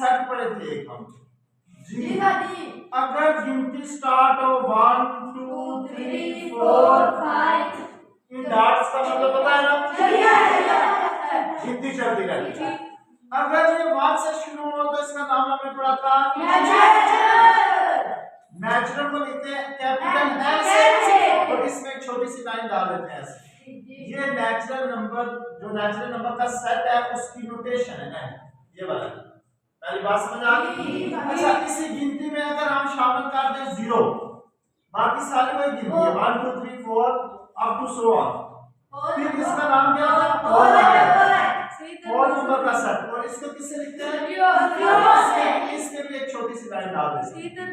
Set पढ़े थे एक हम जी दादी। अगर गिनती स्टार्ट हो 1 2 3 4 5 इन डॉट्स का मतलब पता है ना, गिनती चलती रहती है। अगर ये 1 से शुरू हो तो इसका नाम हमने पढ़ा था नेचुरल को लिखते हैं कैपिटल एस और इसमें एक छोटी सी लाइन डाल देते हैं ऐसे। ये नेचुरल नंबर, जो नेचुरल नंबर का सेट है उसकी नोटेशन है ना, ये वाला। पहली बात समझ आ गई? अच्छा, इसी गिनती में अगर हम शामिल कर दें 0, बाकी सारी वही गिनती है 1 2 3 4 अप टू सो ऑन, फिर इसका नाम क्या होगा? होल नंबर का सेट। और इसको किससे लिखते हैं? इसके भी एक छोटी सी लाइन डाल देते हैं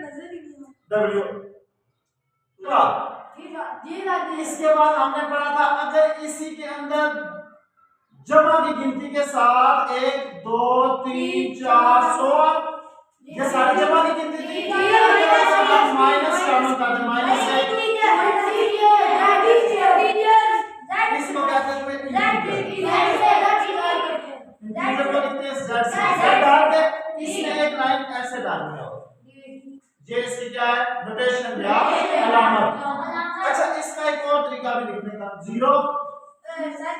W। इसके बाद हमने पढ़ा था अगर इसी के अंदर जमा की गिनती के साथ 1 2 3 4 100 ये सारी जमा की गिनती थी, माइनस शामिल कर दे, माइनस से इसको कहते हैं इंटीजर को लिखते हैं z डाल के इसमें एक लाइन ऐसे डालनी है, ये इसकी क्या है नोटेशन या अलामत। अच्छा, इसका एक और तरीका भी लिखने का 0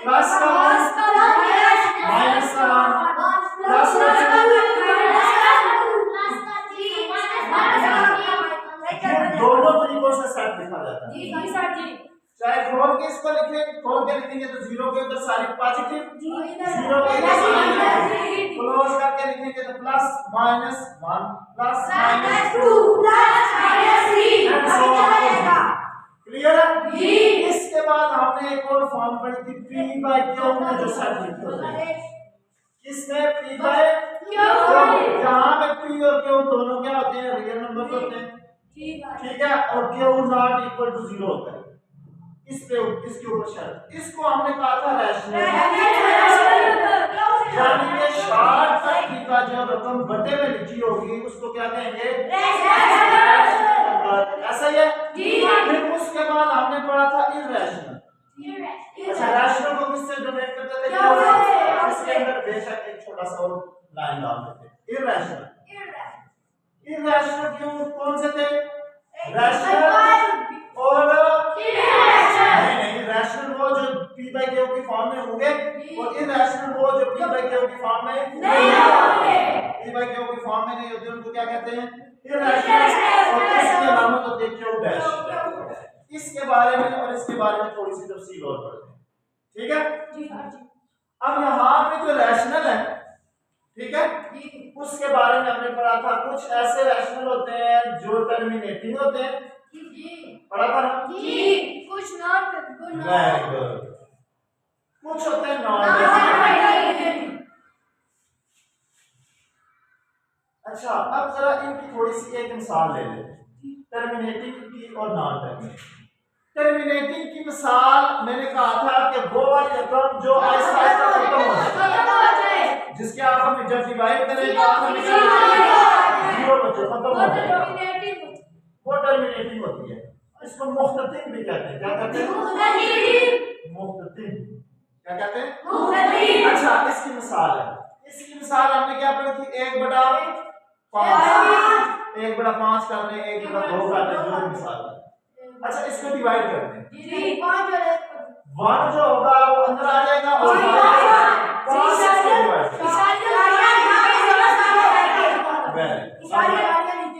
प्लस का माइनस का प्लस दोनों तरीकों से सेट लिखा जाता है। चाहे खोल के इसको लिखें, खोल के लिखेंगे तो 0 के उधर सारी पॉजिटिव, 0 के उधर सारी क्लोज करके लिखेंगे तो plus minus 1 plus minus 2 plus minus 3। Clear है जी? इसके बाद हमने एक और फॉर्म पढ़ी थी p बाय q में जो सेट लिखे होते हैं। किसमें p बाय q, जहां पे p और q दोनों क्या होते हैं? रियल नंबर्स होते हैं, ठीक है, और q नॉट इक्वल टू 0 होता है। इसके ऊपर शर्त, इसको हमने कहा था रैशनल, यानी कि शॉर्ट कट का जो रकम बटे में लिखी होगी उसको क्या कहेंगे? ऐसा ही है जी। फिर उसके बाद हमने पढ़ा था इरैशनल। अच्छा, रैशनल को किससे डिनोट करते थे? इसके अंदर बेशक एक छोटा सा और लाइन डाल देते हैं इरैशनल। इरैशनल क्यों, कौन से थे? रैशनल और नहीं, रैशनल वो जो p बाय q की फॉर्म में होंगे और इरैशनल वो जो p बाय q की फॉर्म में नहीं होंगे। p बाय q की फॉर्म में नहीं होते उनको क्या कहते हैं? इरैशनल। और इसकी अलामत होती है q डैश। इसके बारे में और इसके बारे में थोड़ी सी तफसील और पढ़ते हैं, ठीक है जी? अब यहाँ पे जो रैशनल है, ठीक है, उसके बारे में हमने पढ़ा था कुछ ऐसे रैशनल होते हैं जो टर्मिनेटिंग होते हैं, पढ़ा था ना जी? कुछ नॉट वेरी गुड, कुछ होते हैं नॉन टर्मिनेटिंग। अच्छा, अब जरा इनकी थोड़ी सी एक मिसाल ले लेते हैं टर्मिनेटिंग की और नॉन टर्मिनेटिंग। टर्मिनेटिंग की मिसाल मैंने कहा था कि वो वाली रकम जो आहिस्ता आहिस्ता खत्म हो जाए, जिसके आप हम जब डिवाइड करेंगे आखिर में 0 बचे खत्म हो जाएगा, वो टर्मिनेटिंग होती है। इसको मुख्ततिम भी कहते हैं। क्या कहते हैं? मुख्ततिम। क्या कहते हैं? मुख्ततिम। अच्छा, इसकी मिसाल है, इसकी मिसाल हमने क्या पढ़ी थी? 1/5 1/5 कर लें, 1/2 कर लें, जो मिसाल है। अच्छा, इसको डिवाइड करते हैं जी। 1 जो होगा वो अंदर आ जाएगा और 5 से डिवाइड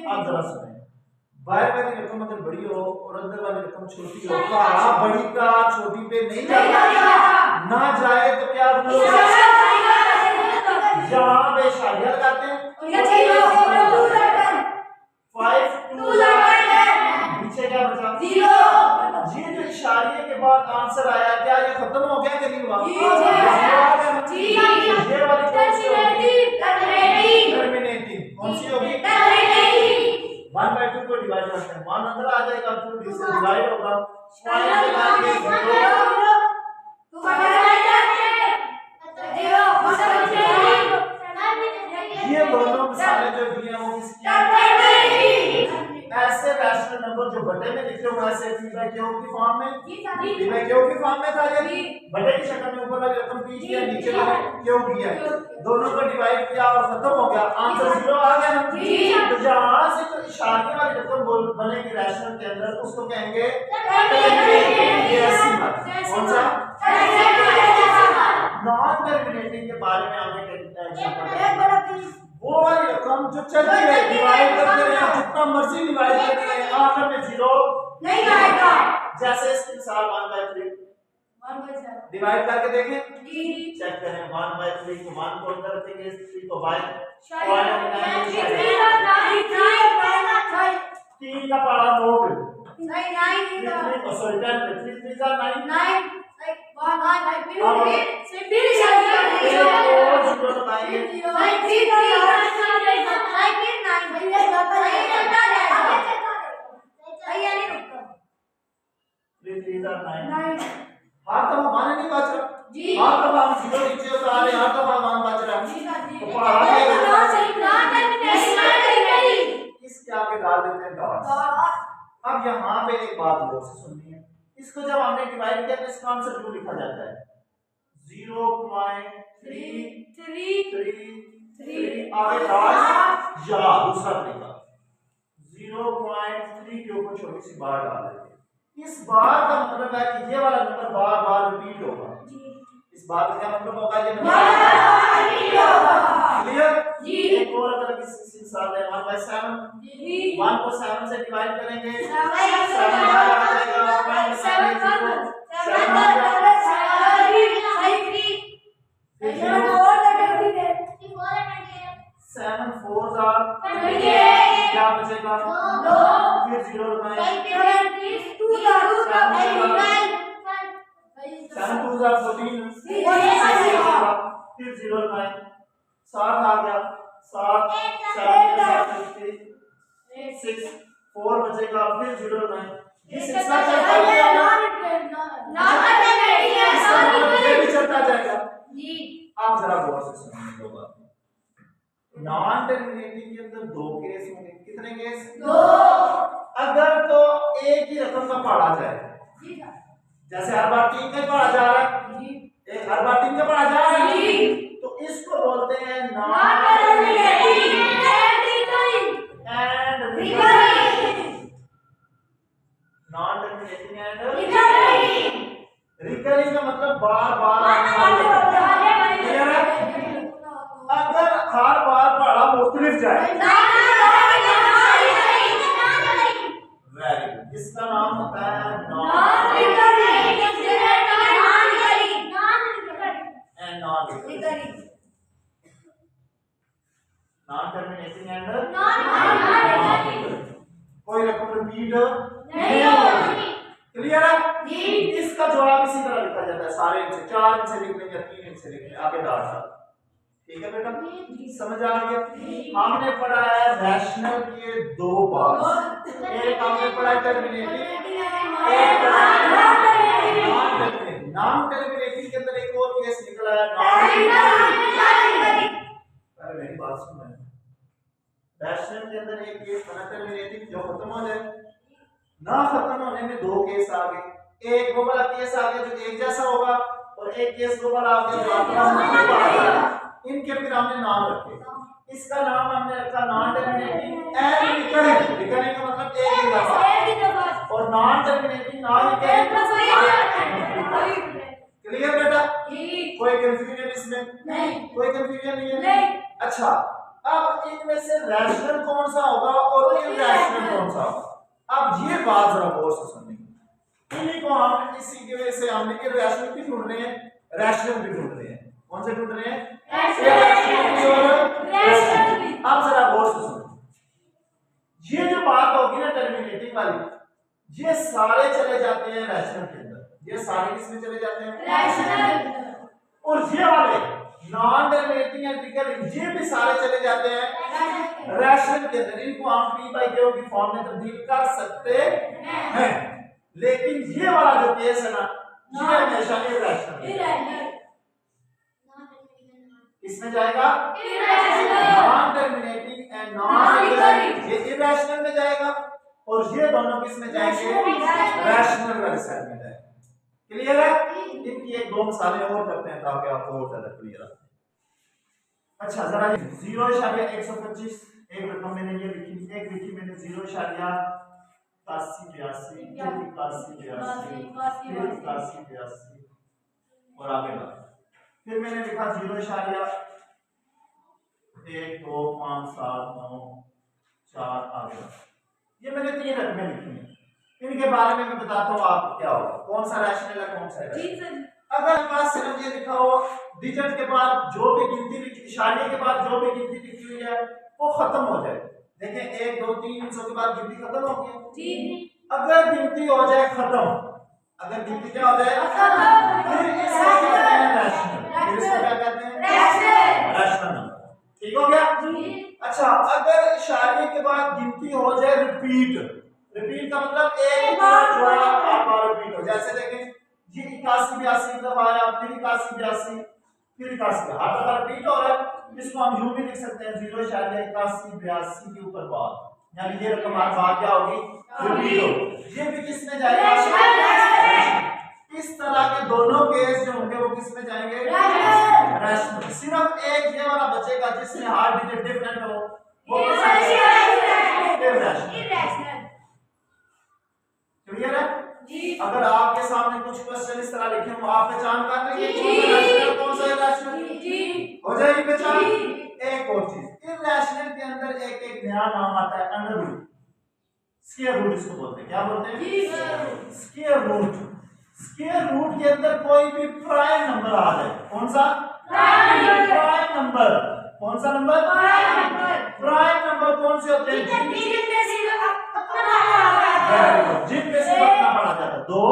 अब जरा सुनें, बाहर वाली रकम अगर बड़ी हो और अंदर वाली रकम छोटी हो तो आप बड़ी का छोटी पे नहीं जाएगा, ना जाए तो क्या बोलो? यहाँ पे इशारिया लगाते हैं 5 2 नीचे क्या बचा? 0। ये जो इशारे के बाद आंसर आया, क्या ये खत्म हो गया कि नहीं हुआ? जी। ये वाली टर्मिनेटिंग कौन सी होगी? 1/2 को डिवाइड करते हैं, 1 अंदर आ जाएगा, 2 से डिवाइड होगा, पॉइंट लगाएंगे 0। ये दोनों मिसालें जो दी हैं वो किसकी? ऐसे रैशनल नंबर जो बटे में लिखे हुए ऐसे p बाय q की फॉर्म में, p बाय q की फॉर्म में था, ये बटे की शक्ल में ऊपर वाली रकम p की है, नीचे वाली q की है, दोनों को डिवाइड किया और खत्म हो गया, आंसर 0 आ गया ना। तो जहां से जो इशारे वाली रकम बनेगी रैशनल के अंदर उसको कहेंगे डेसिमल। कौन सा? नॉन टर्मिनेटिंग के बारे में हमने वो वाली रकम जो चलती है डिवाइड करते रहे, जितना मर्जी डिवाइड करते रहे, आखिर में 0 नहीं आएगा। जैसे इसकी मिसाल 1/3 डिवाइड करके देखें, चेक करें 1/3 को 1 को अंदर रखेंगे, 3 को बाहर, 3 का पारा 9 पे, सॉरी 10 पे, 3 3 जा 9, हर दफा मान नहीं बच रहा, हर दफा हम 0 नीचे उतार रहे, हर दफा मान बच रहा है, तो पढ़ा इसके आगे डाल देते हैं डॉट्स। अब यहाँ पे एक बात गौर से सुननी है, इसको जब हमने डिवाइड किया तो इसका आंसर क्यों लिखा जाता है 0.333 आगे डॉट या दूसरा तरीका 0.3 के ऊपर छोटी सी बार डाल देते हैं। इस बार का मतलब है कि ये वाला नंबर बार बार रिपीट होगा। इस बार का क्या मतलब होगा? ये नंबर क्लियर? एक और अगर किसी मिसाल है 1/7, 1 को 7 से डिवाइड करेंगे 7 बार आ जाएगा, 0.7 7 4s are क्या बचेगा 2, फिर 0 लगाएं 7 2s are 14, फिर 0 लगाएं 7 आ गया 7 7 6 4 बचेगा, फिर 0 लगाएं ये सिलसिला चलता जाएगा। आप जरा गौर से सुनिए दो बात। नॉन टर्मिनेटिंग के अंदर 2 केस होंगे। कितने केस? 2। अगर तो एक ही रकम का पढ़ा जाए, जैसे हर बार 3 का पढ़ा जा रहा है, हर बार 3 का पढ़ा जा रहा है, तो इसको बोलते हैं non terminating and recurring. Non terminating and recurring का मतलब बार बार आने वाले। अगर हर बार पढ़ा मुख्तलिफ जाए, वेरी गुड, इसका नाम होता है नॉन टर्मिनेटिंग एंड कोई रकम रिपीट नहीं होगी। क्लियर है? इसका जवाब इसी तरह लिखा जाता है, सारे इनसे 4 इनसे लिख लेंगे, 3 इनसे लिख लेंगे, आगे डाल डाल। ठीक है बेटा, समझ आ गया? हमने पढ़ा है रैशनल के 2 पार्ट्स, एक हमने पढ़ा टर्मिनेटिंग, एक नॉन टर्मिनेटिंग के अंदर एक और केस निकला है अरे मेरी बात सुन। रैशनल के अंदर एक केस बना टर्मिनेटिंग जो खत्म हो जाए, ना खत्म होने में 2 केस आ गए। एक वो वाला केस आ गया जो एक जैसा होगा, और एक केस वो वाला आ गया जो आपका इनके फिर हमने नाम रखे। इसका नाम हमने रखा non terminating and recurring. Recurring का मतलब एक ही दफा, और non terminating non recurring. Clear बेटा? कोई कंफ्यूजन इसमें? नहीं, कोई कंफ्यूजन नहीं है। अच्छा, अब इनमें से रैशनल कौन सा होगा और इरैशनल कौन सा होगा? अब ये बात जरा गौर से सुनिए। इन्हीं को हम इसी की वजह से हमने इरैशनल भी ढूंढ रहे हैं, रैशनल भी ढूंढ रहे हैं। कौन से ढूंढ रहे हैं? अब जरा गौर से सुनो, ये जो बात होगी ना टर्मिनेटिंग वाली, ये सारे चले जाते हैं रैशनल के अंदर। ये सारे किसमें चले जाते हैं? रैशनल। और ये वाले नॉन टर्मिनेटिंग एंड रिकरिंग ये भी सारे चले जाते हैं रैशनल के अंदर। इनको हम p/q की फॉर्म में तब्दील कर सकते हैं, लेकिन ये वाला जो केस है ना, ये हमेशा इरैशनल है। इसमें जाएगा non terminating and non recurring, ये इरैशनल में जाएगा, और ये दोनों किस में जाएंगे? रैशनल वाले सेल में जाएंगे। क्लियर है? इनकी एक दो मिसालें और करते हैं ताकि आपको और ज्यादा क्लियर हो। अच्छा जरा 0.125 एक रकम मैंने ये लिखी, एक लिखी मैंने 0.81 82 और आगे बढ़ा। फिर मैंने लिखा 0.12579 आगे बढ़ा। ये मैंने 3 रकमें लिखी हैं। इनके बारे में मैं बताता हूँ आपको क्या होगा, कौन सा रैशनल है कौन सा है। अगर पास सिर्फ ये लिखा हो डिजिट के बाद जो भी गिनती लिखी, इशारे के बाद जो भी गिनती लिखी हुई है वो खत्म हो जाए। देखें 1 2 3 के बाद गिनती खत्म हो गई जी। अगर गिनती हो जाए खत्म, अगर गिनती क्या हो जाए खत्म, फिर इसको कहते हैं रैशनल। फिर इसको क्या कहते हैं रैशनल नंबर। ठीक हो गया जी। अच्छा अगर इशारे के बाद गिनती हो जाए रिपीट, रिपीट का मतलब एक बार जोड़ा बार रिपीट हो। जैसे देखें ये 81 82 दफा आया, फिर 81 82 फिर 81 हर दफा रिपीट हो रहा है। इसको हम यूं भी लिख सकते हैं 0.81 82 के ऊपर बार, यानी ये रकम हर बार क्या होगी रिपीट होगी। ये भी किस में जाएगा इस तरह के दोनों केस जो होंगे वो किस में जाएंगे रैशनल। सिर्फ एक ये वाला बचेगा जिसमें हर डिजिट डिफरेंट हो, वो इरैशनल। क्लियर है जी। अगर आपके सामने कुछ क्वेश्चन इस तरह लिखे हो आप पहचान कर लेंगे कौन सा इरैशनल हो जाएगी पहचान। एक और चीज इरैशनल के अंदर एक एक नया नाम आता है अंडर रूट, स्क्वायर रूट इसको बोलते हैं। क्या बोलते हैं स्क्वायर रूट। स्क्वायर रूट के अंदर कोई भी प्राइम नंबर आ जाए, कौन सा प्राइम नंबर, कौन सा नंबर प्राइम नंबर कौन से होते हैं जिन पे से अपना पढ़ा जाता है 2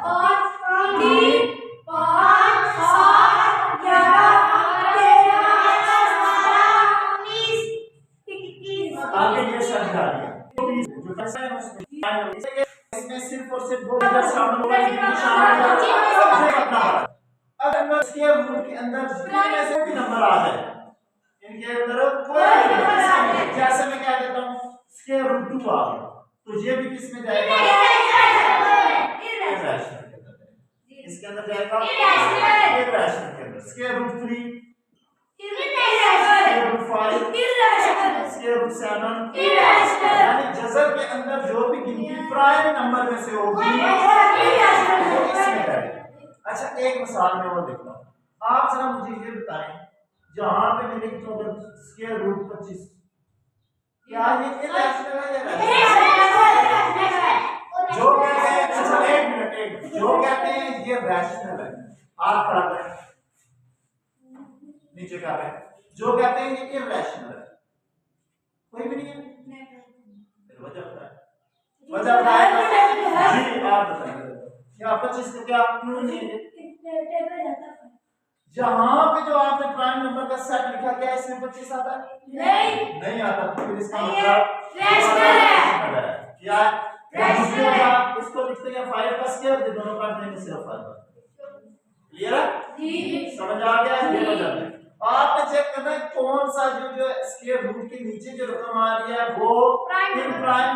5 3 5 7 11 आगे ये सब जा रही है जो कैसा है इसमें सिर्फ और सिर्फ वो नंबर शामिल होगा जिनकी शामिल होगा अपना पढ़ा। अगर स्क्वायर रूट के अंदर जितने से भी नंबर आ जाए इनके अंदर कोई जैसे मैं कह देता हूं स्क्वायर रूट 2 आ गया तो ये भी किस में जाएगा इरैशनल के अंदर। इसके अंदर जाएगा इरैशनल के अंदर। Square root 3 square root 5 square root 7 यानी जज़र के अंदर जो भी गिनती प्राइम नंबर में से होगी वो इसमें जाएगी। अच्छा एक मिसाल में वो देखता हूं, आप जरा मुझे ये बताएं जहां पे मैंने स्क्वायर रूट 25 क्या ये इरैशनल है या जो कहते हैं अच्छा एक मिनट जो कहते हैं ये रैशनल है आप खड़ा करें नीचे कर रहे हैं, जो कहते हैं ये इरैशनल है कोई भी नहीं है फिर वजह बताएं जी आप बताएंगे क्या 25 को क्या क्यों नहीं है जहां पे जो आपने प्राइम नंबर का सेट लिखा क्या इसमें 25 आता है नहीं आता तो फिर इसका मतलब रैशनल है क्या इसको लिखते हैं 5 का स्क्वायर दे दोनों काट देंगे सिर्फ 5। क्लियर है जी समझ आ गया है ये वजह है। आपने चेक करना है कौन सा जो स्क्वायर रूट के नीचे जो रकम आ रही है वो प्राइम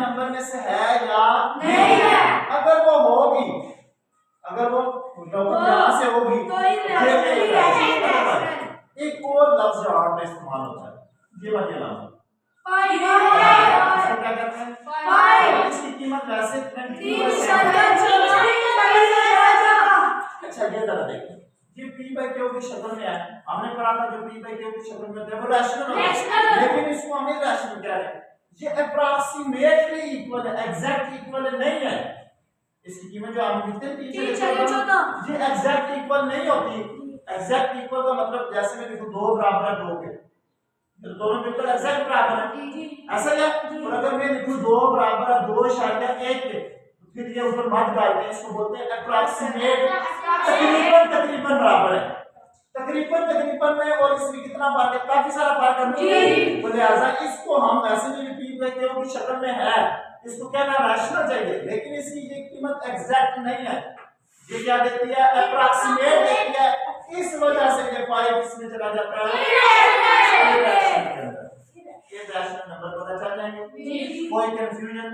नंबर में से है या नहीं है। अगर वो होगी अगर वो यहां से होगी तो एक और लफ्ज यहां पे इस्तेमाल होता है ये वाला लफ्ज इसको क्या कहते हैं इसकी कीमत वैसे 20। अच्छा ये जरा देखिए ये p/q की शक्ल में है, हमने पढ़ा था जो p/q की शक्ल में है वो रैशनल है लेकिन इसको हम इरैशनल कह रहे हैं। ये अप्रॉक्सीमेटली इक्वल है एग्जैक्ट इक्वल नहीं है। इसकी कीमत जो हम लिखते हैं ये एग्जैक्ट इक्वल नहीं होती। एग्जैक्ट इक्वल का मतलब जैसे मैं लिखूं 2 बराबर है 2 के तो दोनों बिल्कुल एग्जैक्ट बराबर है ऐसा है। और अगर मैं लिखूं 2 बराबर है 2.1 के फिर ये ऊपर मत डालते हैं इसको बोलते हैं अप्रॉक्सीमेट तकरीबन बराबर है तकरीबन में और इसमें कितना फर्क है काफी सारा फर्क है तो लिहाजा इसको हम ऐसे नहीं p/q की शक्ल में है इसको कहना रैशनल चाहिए लेकिन इसकी ये कीमत एग्जैक्ट नहीं है। ये क्या देती है अप्रॉक्सीमेट देती है इस वजह से ये 5 इसमें चला जाता है ये रैशनल नंबर पता चल जाएंगे। कोई कंफ्यूजन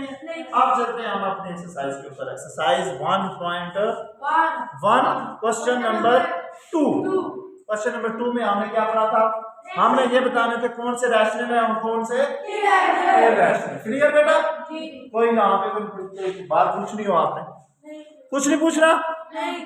नहीं। अब चलते हैं हम अपने एक्सरसाइज के ऊपर। Exercise 1.1 question number 2 question number 2 में हमने क्या पढ़ा था? हमने ये बताने थे कौन से रैशनल है और कौन से इरैशनल। क्लियर बेटा? जी। कोई यहाँ पे कोई बात पूछनी हो आपने? नहीं। कुछ नहीं पूछना? नहीं।